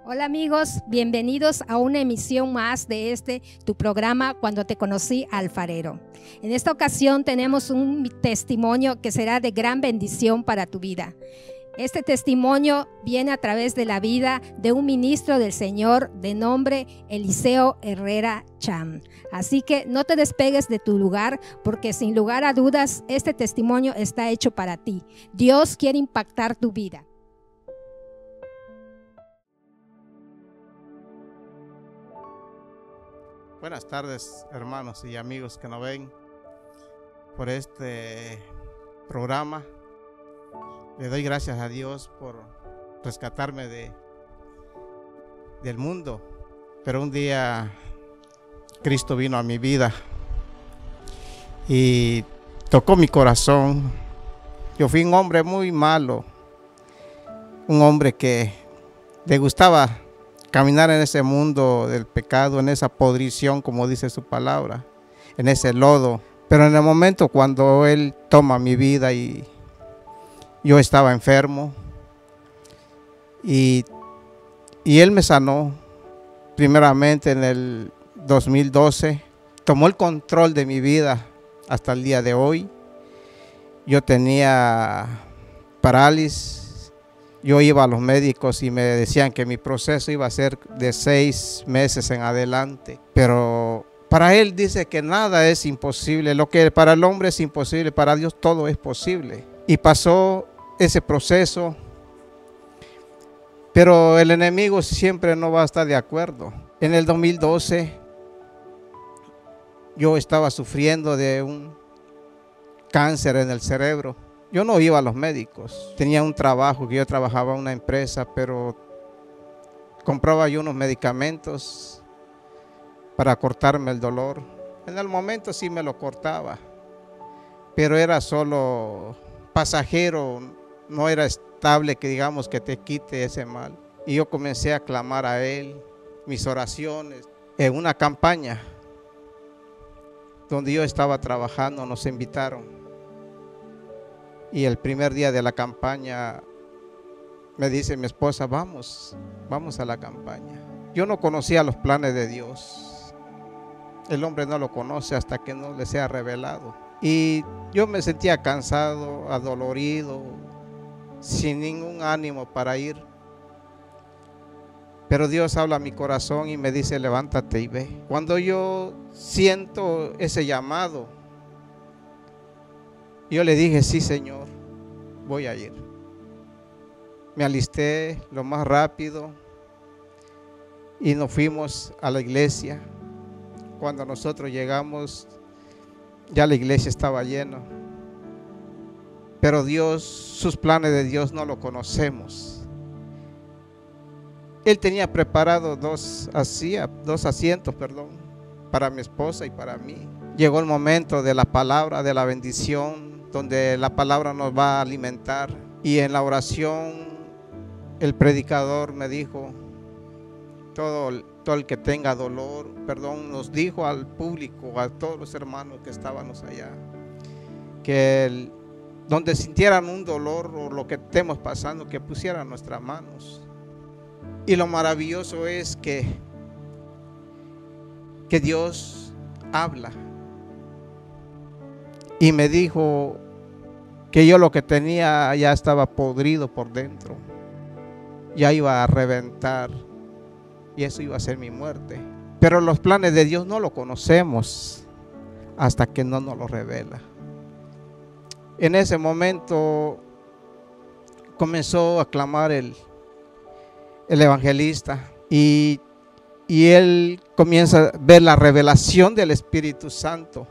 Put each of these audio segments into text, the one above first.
Hola amigos, bienvenidos a una emisión más de tu programa Cuando te conocí alfarero. En esta ocasión tenemos un testimonio que será de gran bendición para tu vida. Este testimonio viene a través de la vida de un ministro del Señor de nombre Eliseo Herrera Cham. Así que no te despegues de tu lugar, porque sin lugar a dudas este testimonio está hecho para ti. Dios quiere impactar tu vida. Buenas tardes, hermanos y amigos que nos ven por este programa. Le doy gracias a Dios por rescatarme del mundo. Pero un día Cristo vino a mi vida y tocó mi corazón. Yo fui un hombre muy malo, un hombre que le gustaba caminar en ese mundo del pecado, en esa podrición, como dice su palabra, en ese lodo. Pero en el momento cuando Él toma mi vida y yo estaba enfermo y Él me sanó, primeramente en el 2012, tomó el control de mi vida hasta el día de hoy. Yo tenía parálisis. Yo iba a los médicos y me decían que mi proceso iba a ser de 6 meses en adelante. Pero para Él dice que nada es imposible. Lo que para el hombre es imposible, para Dios todo es posible. Y pasó ese proceso. Pero el enemigo siempre no va a estar de acuerdo. En el 2012 yo estaba sufriendo de un cáncer en el cerebro. Yo no iba a los médicos, tenía un trabajo, que yo trabajaba en una empresa, pero compraba yo unos medicamentos para cortarme el dolor. En el momento sí me lo cortaba, pero era solo pasajero, no era estable que digamos que te quite ese mal. Y yo comencé a clamar a Él, mis oraciones, en una campaña donde yo estaba trabajando, nos invitaron. Y el primer día de la campaña me dice mi esposa, vamos a la campaña. Yo no conocía los planes de Dios. El hombre no lo conoce hasta que no le sea revelado. Y yo me sentía cansado, adolorido, sin ningún ánimo para ir. Pero Dios habla a mi corazón y me dice, levántate y ve. Cuando yo siento ese llamado, yo le dije, sí, Señor, voy a ir. Me alisté lo más rápido y nos fuimos a la iglesia. Cuando nosotros llegamos, ya la iglesia estaba llena. Pero Dios, sus planes de Dios no lo conocemos. Él tenía preparado dos asientos, para mi esposa y para mí. Llegó el momento de la palabra, de la bendición, donde la palabra nos va a alimentar. Y en la oración el predicador me dijo, todo el que tenga dolor, nos dijo al público, a todos los hermanos que estábamos allá, que donde sintieran un dolor o lo que estemos pasando, que pusieran nuestras manos. Y lo maravilloso es que Dios habla. Y me dijo que yo lo que tenía ya estaba podrido por dentro. Ya iba a reventar. Y eso iba a ser mi muerte. Pero los planes de Dios no lo conocemos hasta que no nos lo revela. En ese momento comenzó a clamar el evangelista. Y él comienza a ver la revelación del Espíritu Santo.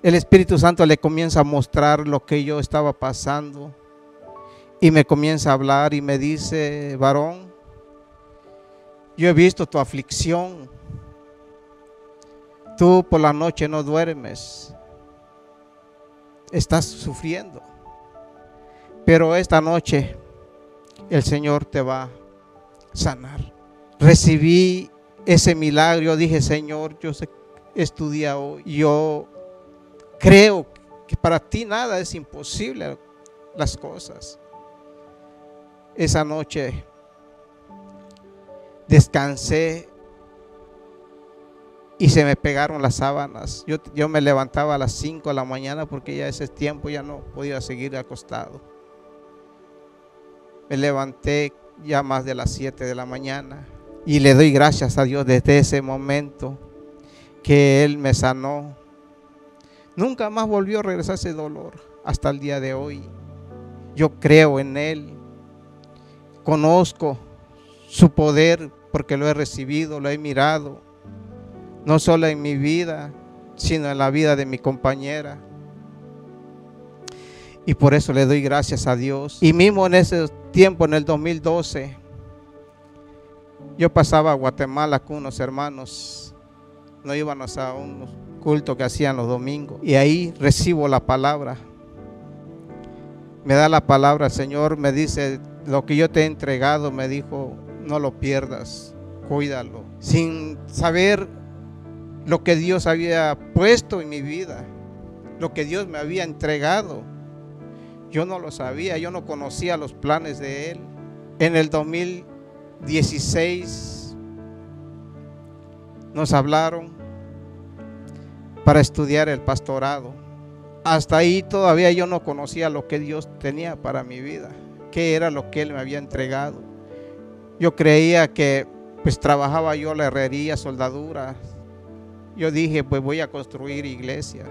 El Espíritu Santo le comienza a mostrar lo que yo estaba pasando y me comienza a hablar y me dice, varón, yo he visto tu aflicción. Tú por la noche no duermes, estás sufriendo, pero esta noche el Señor te va a sanar. Recibí ese milagro, dije, Señor, yo sé, es tu día hoy. Yo creo que para ti nada es imposible las cosas. Esa noche descansé y se me pegaron las sábanas. Yo me levantaba a las 5 de la mañana porque ya ese tiempo ya no podía seguir acostado. Me levanté ya más de las 7 de la mañana y le doy gracias a Dios desde ese momento que Él me sanó. Nunca más volvió a regresar ese dolor hasta el día de hoy. Yo creo en Él, conozco su poder porque lo he recibido, lo he mirado, no solo en mi vida, sino en la vida de mi compañera. Y por eso le doy gracias a Dios. Y mismo en ese tiempo, en el 2012, yo pasaba a Guatemala con unos hermanos. Nos íbamos a un culto que hacían los domingos. Y ahí recibo la palabra. Me da la palabra el Señor, me dice, lo que yo te he entregado, me dijo, no lo pierdas, cuídalo. Sin saber lo que Dios había puesto en mi vida, lo que Dios me había entregado. Yo no lo sabía, yo no conocía los planes de Él. En el 2016 nos hablaron para estudiar el pastorado. Hasta ahí todavía yo no conocía lo que Dios tenía para mi vida, qué era lo que Él me había entregado. Yo creía que pues trabajaba yo la herrería, soldadura. Yo dije, pues voy a construir iglesia.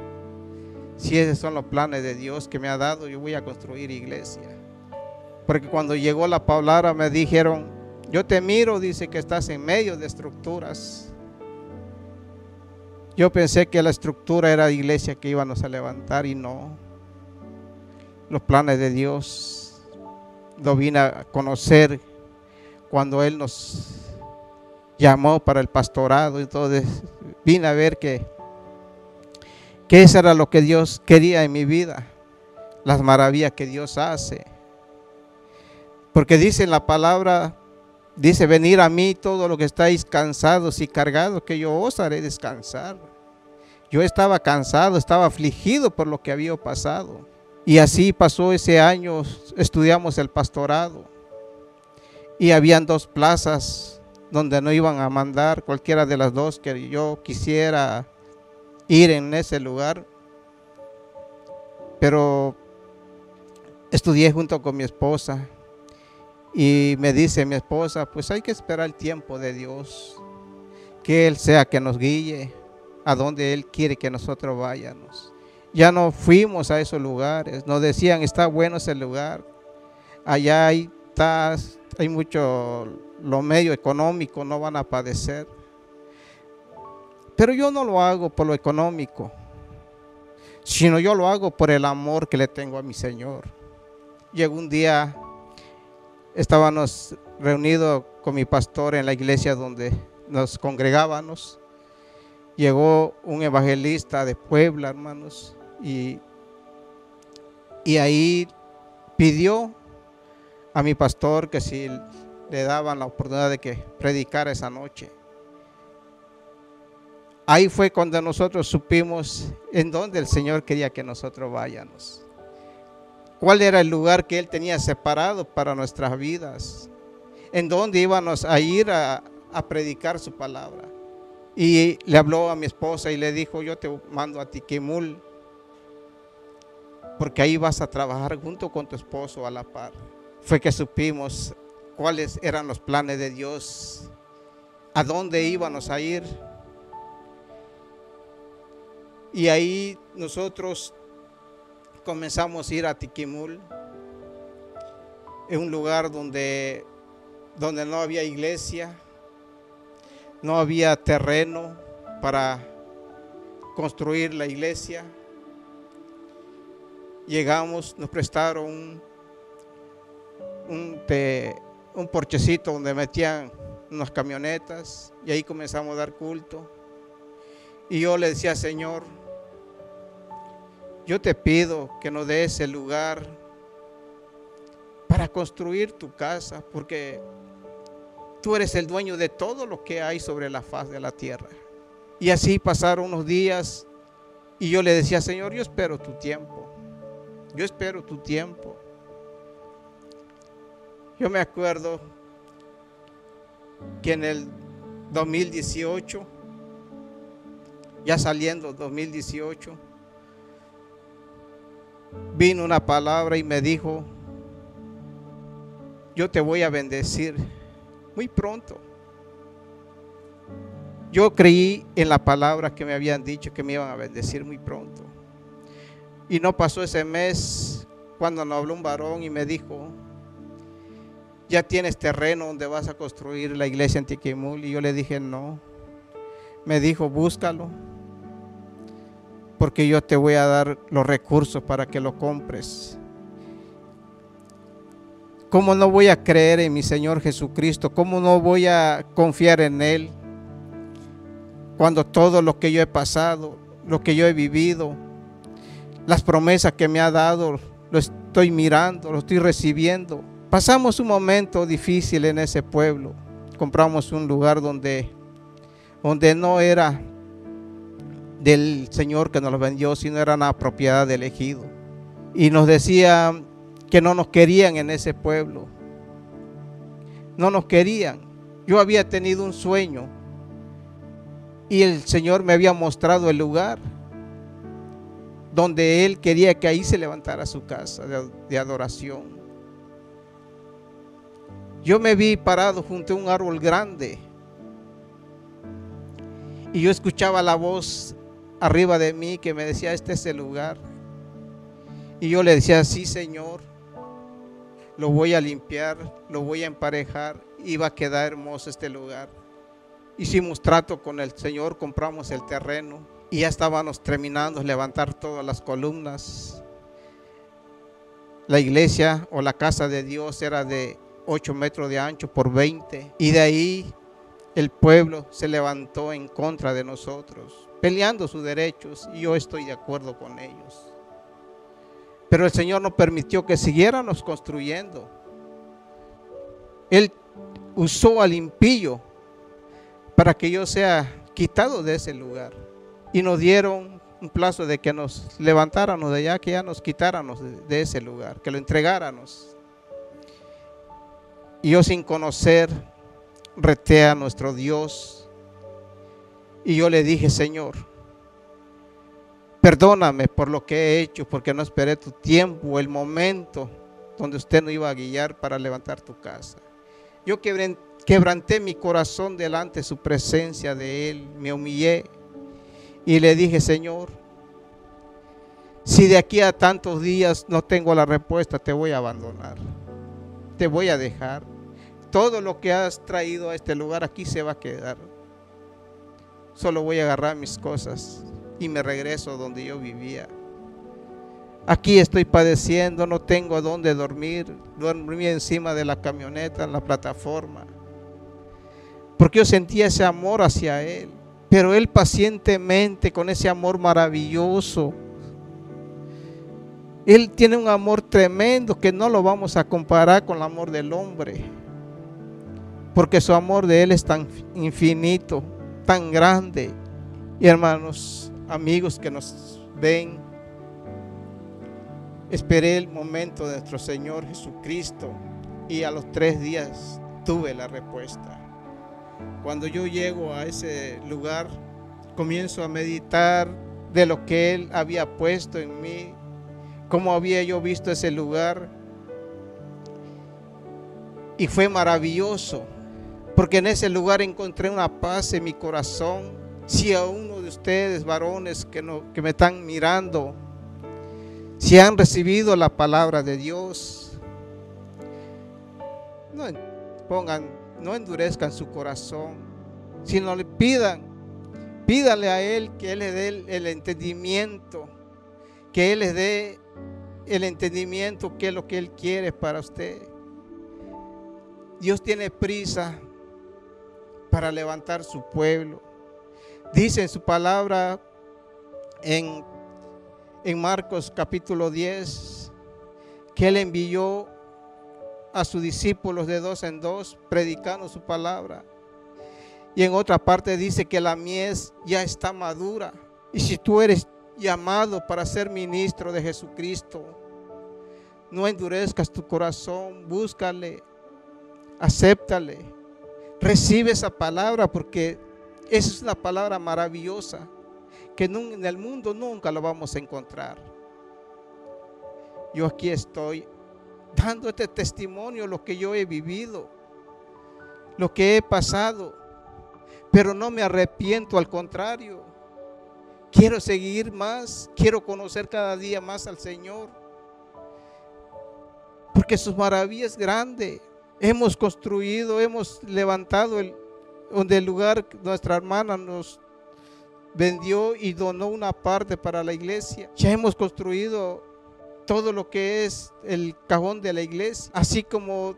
Si esos son los planes de Dios que me ha dado, yo voy a construir iglesia. Porque cuando llegó la palabra me dijeron, yo te miro, dice que estás en medio de estructuras. Yo pensé que la estructura era la iglesia que íbamos a levantar y no. Los planes de Dios lo vine a conocer cuando Él nos llamó para el pastorado. Entonces vine a ver que eso era lo que Dios quería en mi vida, las maravillas que Dios hace. Porque dice en la palabra, dice, venid a mí todos los que estáis cansados y cargados, que yo os haré descansar. Yo estaba cansado, estaba afligido por lo que había pasado. Y así pasó ese año, estudiamos el pastorado. Y habían 2 plazas donde no iban a mandar, cualquiera de las 2 que yo quisiera ir en ese lugar. Pero estudié junto con mi esposa. Y me dice mi esposa, pues hay que esperar el tiempo de Dios, que Él sea que nos guíe a donde Él quiere que nosotros vayamos. Ya no fuimos a esos lugares, nos decían, está bueno ese lugar, allá hay mucho, lo medio económico, no van a padecer. Pero yo no lo hago por lo económico, sino yo lo hago por el amor que le tengo a mi Señor. Llegó un día, estábamos reunidos con mi pastor en la iglesia donde nos congregábamos. Llegó un evangelista de Puebla, hermanos, y ahí pidió a mi pastor que si le daban la oportunidad de que predicara esa noche. Ahí fue cuando nosotros supimos en dónde el Señor quería que nosotros vayamos. Cuál era el lugar que Él tenía separado para nuestras vidas. En dónde íbamos a ir a predicar su palabra. Y le habló a mi esposa y le dijo, yo te mando a Tiquimul, porque ahí vas a trabajar junto con tu esposo a la par. Fue que supimos cuáles eran los planes de Dios, a dónde íbamos a ir. Y ahí nosotros comenzamos a ir a Tiquimul, en un lugar donde no había iglesia, no había terreno para construir la iglesia. Llegamos, nos prestaron un porchecito donde metían unas camionetas y ahí comenzamos a dar culto. Y yo le decía, Señor, yo te pido que nos des el lugar para construir tu casa, porque tú eres el dueño de todo lo que hay sobre la faz de la tierra. Y así pasaron unos días y yo le decía, Señor, yo espero tu tiempo. Yo espero tu tiempo. Yo me acuerdo que en el 2018, ya saliendo 2018, vino una palabra y me dijo: yo te voy a bendecir muy pronto. Yo creí en la palabra que me habían dicho que me iban a bendecir muy pronto. Y no pasó ese mes cuando nos habló un varón y me dijo: ya tienes terreno donde vas a construir la iglesia en Tiquimul. Y yo le dije: no. Me dijo: búscalo, porque yo te voy a dar los recursos para que lo compres. ¿Cómo no voy a creer en mi Señor Jesucristo? ¿Cómo no voy a confiar en Él? Cuando todo lo que yo he pasado, lo que yo he vivido, las promesas que me ha dado, lo estoy mirando, lo estoy recibiendo. Pasamos un momento difícil en ese pueblo. Compramos un lugar donde no era del Señor que nos lo vendió, sino era una propiedad del ejido. Y nos decía que no nos querían en ese pueblo. No nos querían. Yo había tenido un sueño y el Señor me había mostrado el lugar donde Él quería que ahí se levantara su casa de adoración. Yo me vi parado junto a un árbol grande y yo escuchaba la voz arriba de mí que me decía: este es el lugar. Y yo le decía: sí, Señor, lo voy a limpiar, lo voy a emparejar y va a quedar hermoso este lugar. Hicimos trato con el Señor, compramos el terreno y ya estábamos terminando de levantar todas las columnas. La iglesia o la casa de Dios era de 8 metros de ancho por 20, y de ahí el pueblo se levantó en contra de nosotros, peleando sus derechos, y yo estoy de acuerdo con ellos. Pero el Señor no permitió que siguiéramos construyendo. Él usó al impío para que yo sea quitado de ese lugar. Y nos dieron un plazo de que nos levantáramos de allá, que ya nos quitáramos de ese lugar, que lo entregáramos. Y yo, sin conocer, reté a nuestro Dios. Y yo le dije: Señor, perdóname por lo que he hecho, porque no esperé tu tiempo, el momento donde usted nos iba a guiar para levantar tu casa. Yo quebranté mi corazón delante de su presencia de Él, me humillé y le dije: Señor, si de aquí a tantos días no tengo la respuesta, te voy a abandonar, te voy a dejar. Todo lo que has traído a este lugar aquí se va a quedar. Solo voy a agarrar mis cosas y me regreso donde yo vivía. Aquí estoy padeciendo, no tengo a dónde dormir. Dormí encima de la camioneta, en la plataforma, porque yo sentía ese amor hacia Él. Pero Él pacientemente, con ese amor maravilloso, Él tiene un amor tremendo que no lo vamos a comparar con el amor del hombre, porque su amor de Él es tan infinito, tan grande. Y hermanos, amigos que nos ven, esperé el momento de nuestro Señor Jesucristo y a los 3 días tuve la respuesta. Cuando yo llego a ese lugar, comienzo a meditar de lo que Él había puesto en mí, cómo había yo visto ese lugar. Y fue maravilloso, porque en ese lugar encontré una paz en mi corazón. Si a uno de ustedes, varones que me están mirando, si han recibido la palabra de Dios, no endurezcan su corazón, sino le pídanle a Él que Él le dé el entendimiento, que Él les dé el entendimiento, que es lo que Él quiere para usted. Dios tiene prisa para levantar su pueblo. Dice en su palabra en Marcos capítulo 10 que Él envió a sus discípulos de 2 en 2 predicando su palabra. Y en otra parte dice que la mies ya está madura. Y si tú eres llamado para ser ministro de Jesucristo, no endurezcas tu corazón, búscale, acéptale, Recibe esa palabra, porque esa es una palabra maravillosa que en el mundo nunca lo vamos a encontrar. Yo aquí estoy dando este testimonio, lo que yo he vivido, lo que he pasado, pero no me arrepiento, al contrario. Quiero seguir más, quiero conocer cada día más al Señor, porque sus maravillas es grande. Hemos construido, hemos levantado donde el lugar nuestra hermana nos vendió y donó una parte para la iglesia. Ya hemos construido todo lo que es el cajón de la iglesia, así como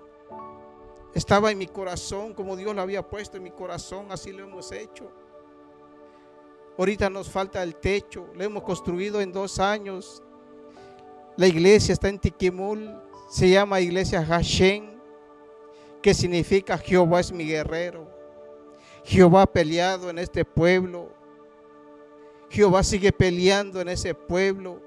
estaba en mi corazón, como Dios lo había puesto en mi corazón, así lo hemos hecho. Ahorita nos falta el techo, lo hemos construido en 2 años. La iglesia está en Tiquimul, se llama Iglesia Hashem, que significa Jehová es mi guerrero. Jehová ha peleado en este pueblo. Jehová sigue peleando en ese pueblo,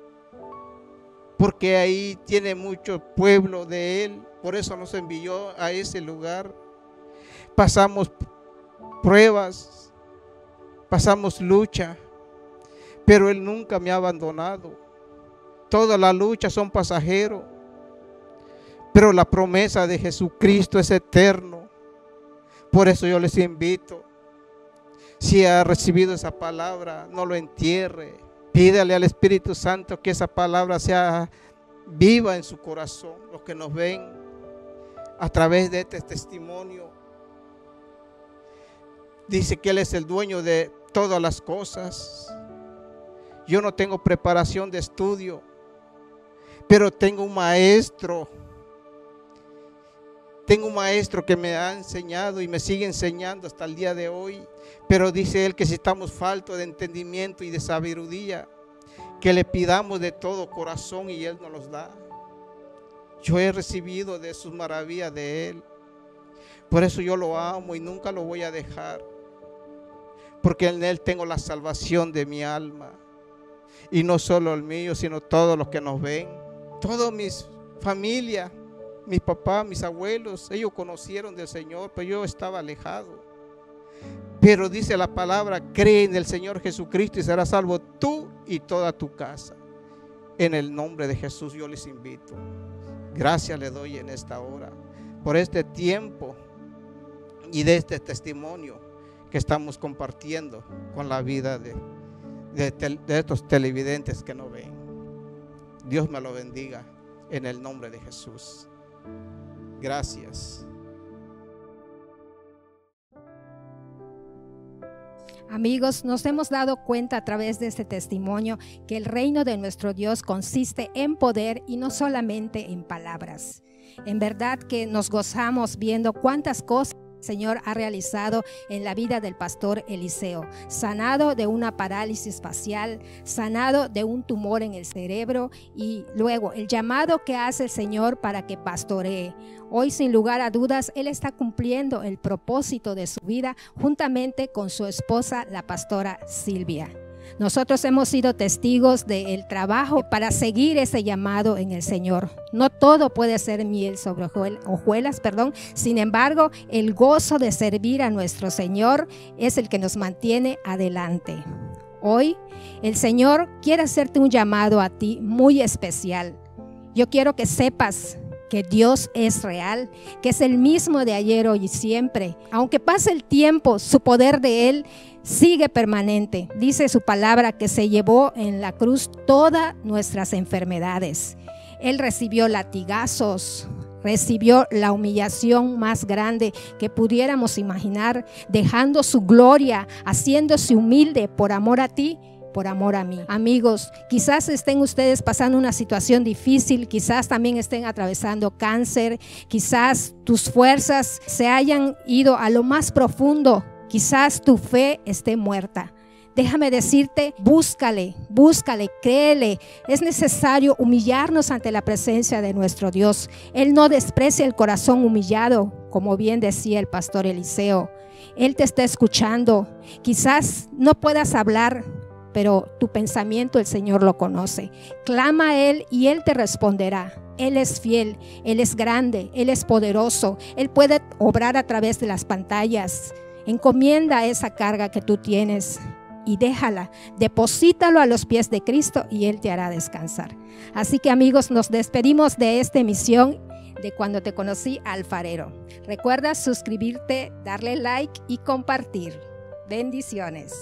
porque ahí tiene mucho pueblo de Él. Por eso nos envió a ese lugar. Pasamos pruebas, pasamos lucha, pero Él nunca me ha abandonado. Todas las luchas son pasajeros, pero la promesa de Jesucristo es eterno. Por eso yo les invito, si ha recibido esa palabra, no lo entierre. Pídale al Espíritu Santo que esa palabra sea viva en su corazón. Los que nos ven a través de este testimonio, dice que Él es el dueño de todas las cosas. Yo no tengo preparación de estudio, pero tengo un maestro. Tengo un maestro que me ha enseñado y me sigue enseñando hasta el día de hoy. Pero dice Él que si estamos faltos de entendimiento y de sabiduría, que le pidamos de todo corazón y Él nos los da. Yo he recibido de sus maravillas de Él. Por eso yo lo amo y nunca lo voy a dejar. Porque en Él tengo la salvación de mi alma. Y no solo el mío, sino todos los que nos ven. Toda mi familia, mi papá, mis abuelos, ellos conocieron del Señor, pero yo estaba alejado. Pero dice la palabra, cree en el Señor Jesucristo y serás salvo tú y toda tu casa. En el nombre de Jesús yo les invito. Gracias le doy en esta hora por este tiempo y de este testimonio que estamos compartiendo con la vida de estos televidentes que nos ven. Dios me lo bendiga en el nombre de Jesús. Gracias. Amigos, nos hemos dado cuenta a través de este testimonio que el reino de nuestro Dios consiste en poder y no solamente en palabras. En verdad que nos gozamos viendo cuántas cosas el Señor ha realizado en la vida del pastor Eliseo, sanado de una parálisis facial, sanado de un tumor en el cerebro y luego el llamado que hace el Señor para que pastoree. Hoy, sin lugar a dudas, él está cumpliendo el propósito de su vida juntamente con su esposa, la pastora Silvia. Nosotros hemos sido testigos del trabajo para seguir ese llamado en el Señor. No todo puede ser miel sobre hojuelas, Sin embargo, el gozo de servir a nuestro Señor es el que nos mantiene adelante. Hoy, el Señor quiere hacerte un llamado a ti muy especial. Yo quiero que sepas que Dios es real, que es el mismo de ayer, hoy y siempre. Aunque pase el tiempo, su poder de Él sigue permanente. Dice su palabra que se llevó en la cruz todas nuestras enfermedades. Él recibió latigazos, recibió la humillación más grande que pudiéramos imaginar, dejando su gloria, haciéndose humilde por amor a ti, por amor a mí. Amigos, quizás estén ustedes pasando una situación difícil, quizás también estén atravesando cáncer, quizás tus fuerzas se hayan ido a lo más profundo, quizás tu fe esté muerta. Déjame decirte, búscale, créele. Es necesario humillarnos ante la presencia de nuestro Dios. Él no desprecia el corazón humillado, como bien decía el pastor Eliseo. Él te está escuchando. Quizás no puedas hablar, pero tu pensamiento el Señor lo conoce. Clama a Él y Él te responderá. Él es fiel, Él es grande, Él es poderoso, Él puede obrar a través de las pantallas. Encomienda esa carga que tú tienes y déjala, deposítalo a los pies de Cristo y Él te hará descansar. Así que amigos, nos despedimos de esta emisión de Cuando te conocí, alfarero. Recuerda suscribirte, darle like y compartir. Bendiciones.